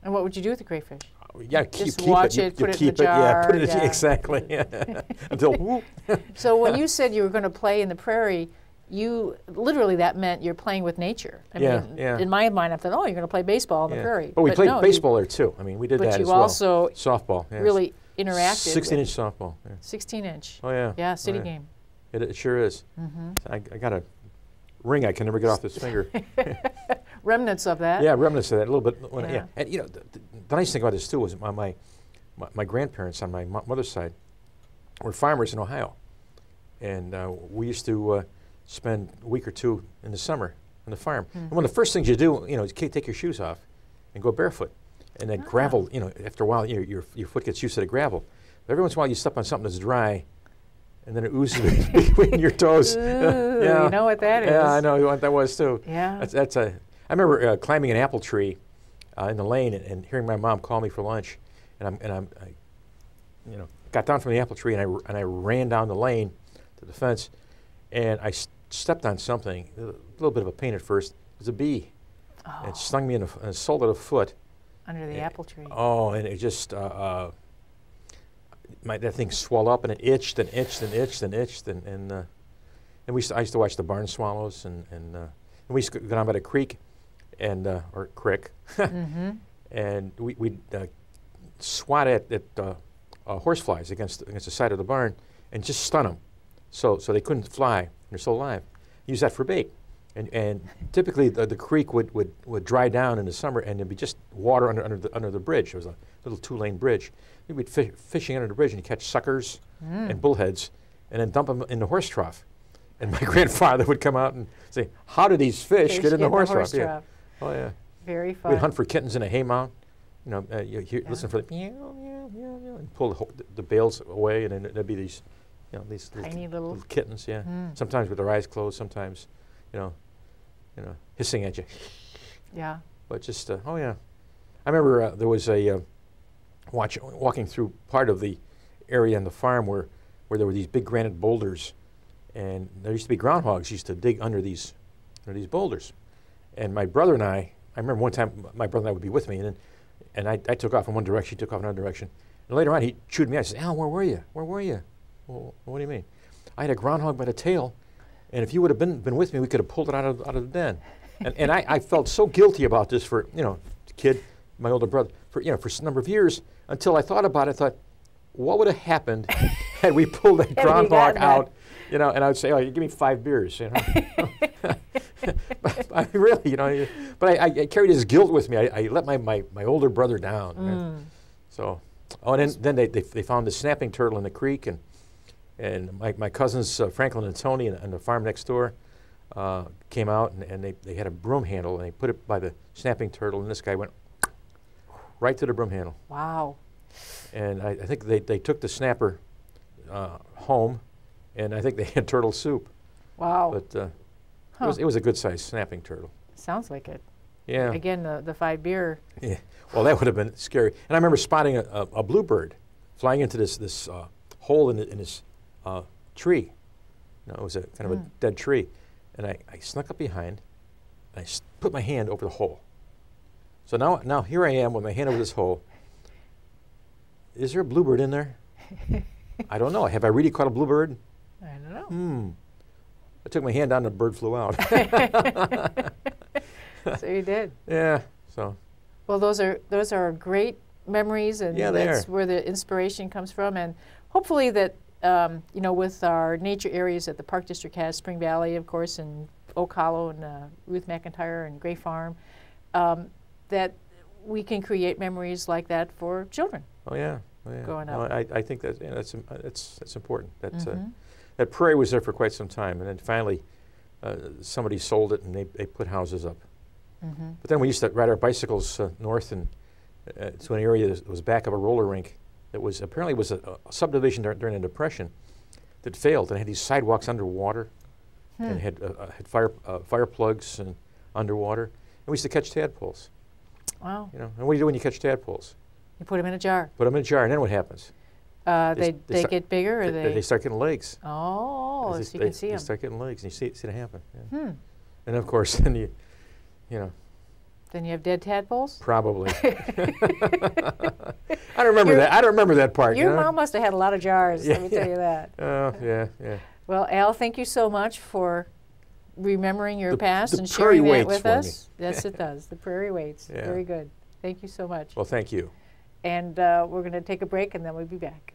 And what would you do with the crayfish? Yeah, Just keep watch it. it, put it in the Yeah, jar. put it in Yeah. exactly. Yeah. Until whoop. So when you said you were going to play in the prairie, you literally that meant you're playing with nature. I mean, in my mind, I thought, oh, you're going to play baseball in the prairie. But we played no, baseball there too. I mean, we did that as well. But you also softball. Yes. really interacted. 16-inch softball. Yeah. 16-inch. Oh yeah. Yeah, city game. It sure is. I got a ring I can never get off this finger. Remnants of that. Yeah, remnants of that a little bit. Yeah. And you know, the nice thing about this too was my grandparents on my mother's side were farmers in Ohio, and we used to spend a week or two in the summer on the farm. And one of the first things you do, you know, is take your shoes off and go barefoot. And then gravel, you know, after a while, your foot gets used to the gravel. But every once in a while, you step on something that's dry, and then it oozes between your toes. Ooh, you know what that is. Yeah, I know what that was too. Yeah. I remember climbing an apple tree in the lane and hearing my mom call me for lunch, and I you know, got down from the apple tree and I ran down the lane to the fence, and I stepped on something, a little bit of a pain at first. It was a bee. Oh. It stung me in the sole of the foot. Under the apple tree. Oh, and it just, that thing swelled up and it itched and itched and itched and itched. And I used to watch the barn swallows, and we used to go down by the creek, or crick, and we'd swat at horseflies against the side of the barn and just stun them so they couldn't fly. They're still alive. Use that for bait. And typically the creek would dry down in the summer, and there'd be just water under the bridge. There was a little 2-lane bridge. We'd be fishing under the bridge, and you catch suckers and bullheads, and then dump them in the horse trough. And my grandfather would come out and say, "How do these fish get in the horse trough?" Yeah. Oh yeah. Very fun. We'd hunt for kittens in a hay mound. You know, listen for the meow, meow, meow, meow, and pull the bales away, and then there'd be these, you know, these tiny little kittens. Yeah. Sometimes with their eyes closed. Sometimes, you know, hissing at you. Yeah. But just, oh yeah. I remember there was a, walking through part of the area on the farm where there were these big granite boulders, and there used to be groundhogs used to dig under these boulders. And my brother and I remember one time my brother and I would be with me, and I took off in one direction, he took off in another direction. And later on he chewed me out. He said, "Al, where were you? Where were you?" Well, what do you mean? I had a groundhog by the tail, and if you would have been with me, we could have pulled it out of the den. And I felt so guilty about this for, you know, the kid, my older brother, for a number of years, until I thought about it. I thought, what would have happened had we pulled that groundhog out? You know, and I would say, "Oh, you give me 5 beers." You know, but I really, you know, but I carried his guilt with me. I let my older brother down. Right? So, and then they found the snapping turtle in the creek, and my cousins Franklin and Tony and the farm next door came out, and they had a broom handle, and they put it by the snapping turtle, and this guy went right to the broom handle. Wow. And I think they took the snapper home, and I think they had turtle soup. Wow. But it was a good-sized snapping turtle. Sounds like it. Yeah. Again, the 5 beer. Yeah. Well, that would have been scary. And I remember spotting a bluebird flying into this hole in this tree. You know, it was a kind of a dead tree. And I snuck up behind, and I put my hand over the hole. So now here I am with my hand over this hole. Is there a bluebird in there? I don't know. Have I really caught a bluebird? I don't know. I took my hand down and the bird flew out. So you did. Yeah. So. Well, those are great memories, and that's where the inspiration comes from. And hopefully that, you know, with our nature areas that the Park District has, Spring Valley, of course, and Oak Hollow, and Ruth McIntyre, and Gray Farm, that we can create memories like that for children. Oh yeah. Oh, yeah. Growing up. I think that that's important. That prairie was there for quite some time, and then finally somebody sold it, and they put houses up. But then we used to ride our bicycles north and to an area that was back of a roller rink that was apparently was a subdivision during the Depression that failed, and had these sidewalks underwater, and had fire plugs and underwater, and we used to catch tadpoles. Wow. You know, and what do you do when you catch tadpoles? You put them in a jar. Put them in a jar, and then what happens? They get bigger, or they start getting legs. Oh, so you can see them. They start getting legs, and you see it happen. Yeah. And of course, then you know, Then you have dead tadpoles? Probably. I don't remember that. I don't remember that part. Your mom must have had a lot of jars, let me tell you that. Oh, yeah. Well, Al, thank you so much for remembering your past and sharing that with us. Yes, it does. The prairie waits. Yeah. Very good. Thank you so much. Well, thank you. And we're going to take a break, and then we'll be back.